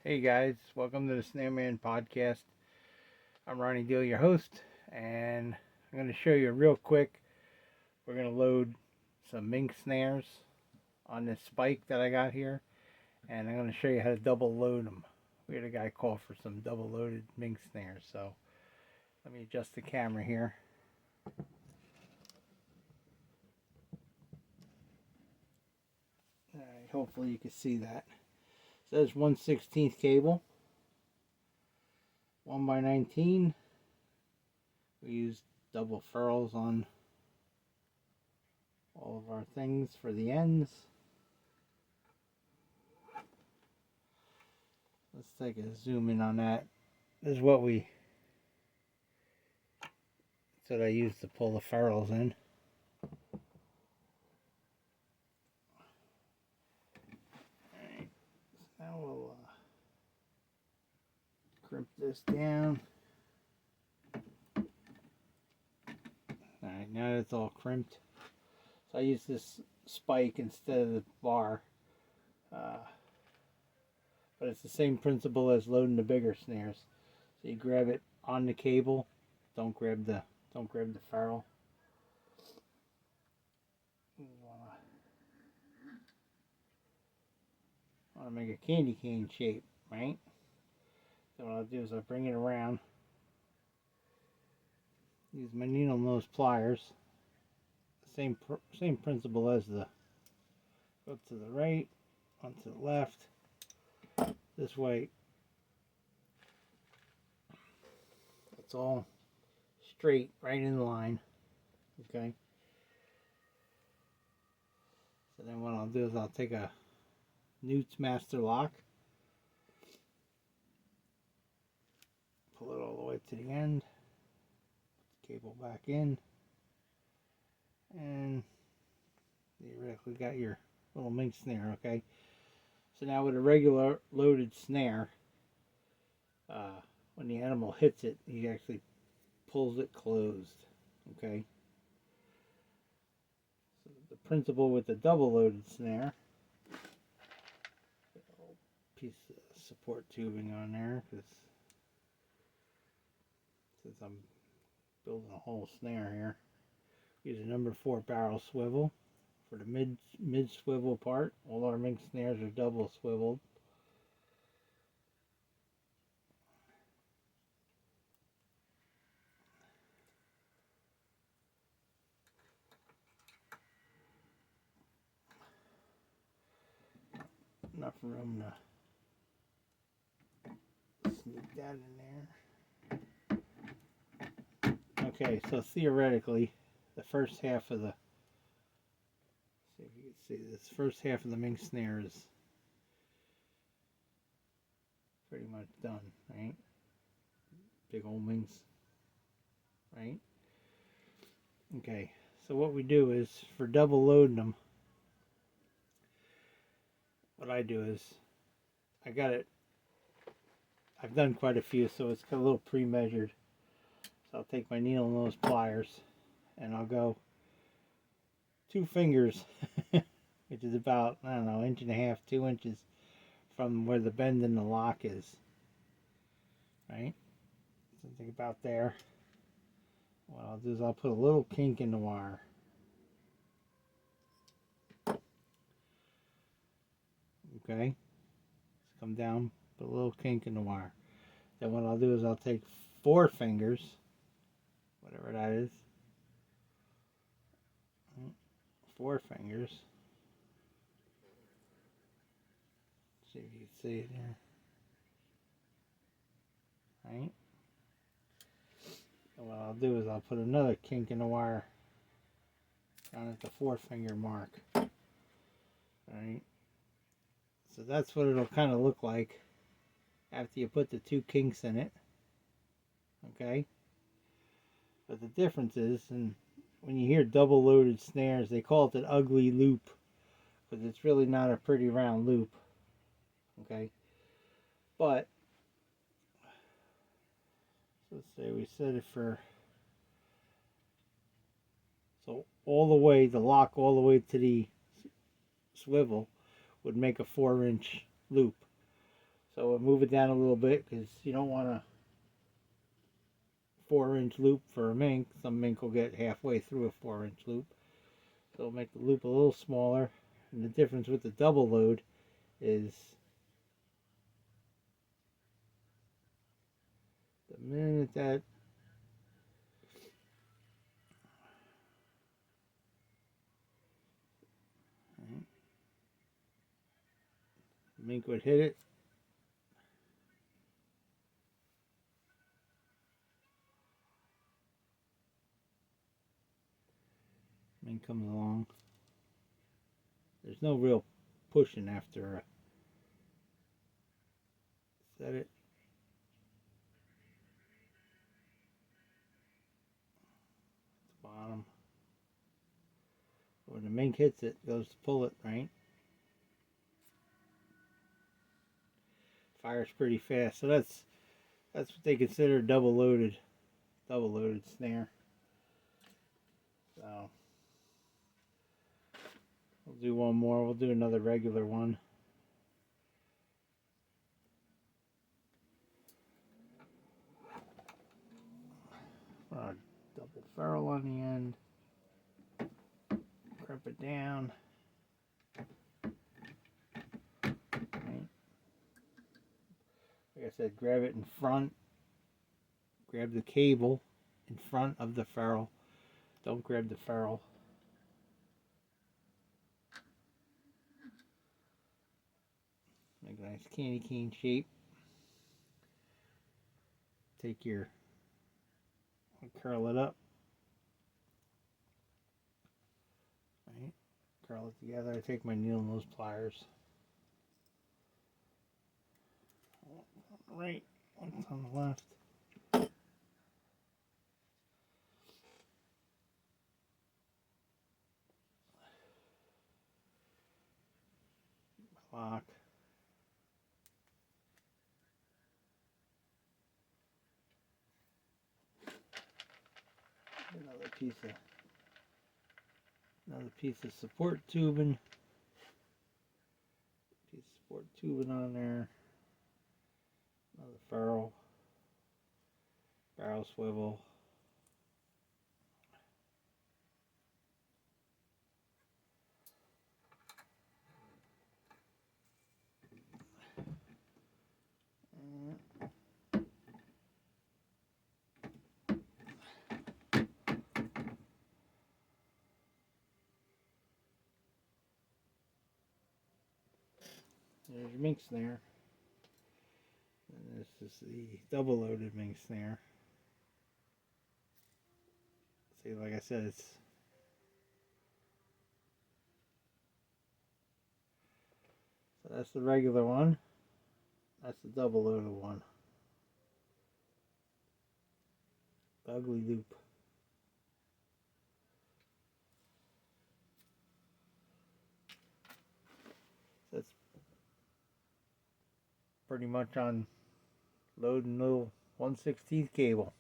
Hey guys, welcome to the Snare podcast. I'm Ronnie Deal, your host, and I'm going to show you real quick. We're going to load some mink snares on this spike that I got here, and I'm going to show you how to double load them. We had a guy call for some double loaded mink snares, so let me adjust the camera here. Alright, hopefully you can see that. It says 1/16 cable, 1x19. We use double furls on all of our things for the ends. Let's take a zoom in on that. This is what I use to pull the ferrules in. Alright, so now we'll crimp this down. Alright, now it's all crimped. So I use this spike instead of the bar. But it's the same principle as loading the bigger snares. So you grab it on the cable. Don't grab the ferrule. You want to make a candy cane shape, right? So what I'll do is I'll bring it around. Use my needle nose pliers. Same principle as the go to the right, onto the left. This way, it's all straight, right in line. Okay. So then what I'll do is I'll take a Newt's Master Lock, pull it all the way to the end, put the cable back in, and theoretically got your little mink snare. Okay. So now with a regular loaded snare, when the animal hits it, he actually pulls it closed. Okay. So the principle with the double loaded snare, piece of support tubing on there, because since I'm building a whole snare here, use a number 4 barrel swivel for the mid swivel part. All our mink snares are double swiveled. Enough room to sneak that in there. Okay, so theoretically, the first half of the, see if you can see this, first half of the mink snare is pretty much done, right? Big old minks, right? Okay, so what we do is, for double loading them, what I do is, I've done quite a few, so it's got a little pre-measured. So I'll take my needle nose pliers, and I'll go 2 fingers, which is about, I don't know, 1.5 to 2 inches from where the bend in the lock is, right? Something about there. What I'll do is I'll put a little kink in the wire. Okay? Let's come down, put a little kink in the wire. Then what I'll do is I'll take 4 fingers, whatever that is, 4 fingers. See if you can see it here. Right? And what I'll do is I'll put another kink in the wire down at the 4 finger mark. Right? So that's what it'll kind of look like after you put the 2 kinks in it. Okay? But the difference is, and when you hear double loaded snares, they call it an ugly loop, because it's really not a pretty round loop. Okay? But let's say we set it for, so all the way, the lock all the way to the swivel would make a 4-inch loop. So we'll move it down a little bit because you don't want a 4-inch loop for a mink. Some mink will get halfway through a 4-inch loop. So we'll make the loop a little smaller. And the difference with the double load is the minute that mink would hit it, mink comes along. There's no real pushing after set it. Bottom. When the mink hits it, goes to pull it, right? Fires pretty fast. So that's what they consider double loaded snare. So we'll do one more. We'll do another regular one. Double ferrule on the end. Crimp it down. Right. Like I said, grab it in front. Grab the cable in front of the ferrule. Don't grab the ferrule. Make a nice candy cane shape. Take your, curl it up. Right. Curl it together. I take my needle nose pliers. Right. One's on the left. Lock. Another piece of support tubing. Piece of support tubing on there. Another ferrule. Barrel swivel. There's your mink snare. And this is the double loaded mink snare. See, like I said, so that's the regular one. That's the double loaded one. Ugly loop. That's pretty much on loading little 1/16 cable.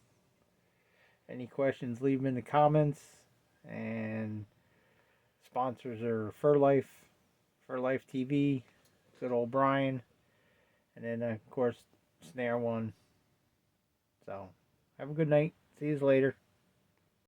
Any questions, leave them in the comments. And sponsors are Fur Life TV, good old Brian, and then of course Snare One. So have a good night. See you later.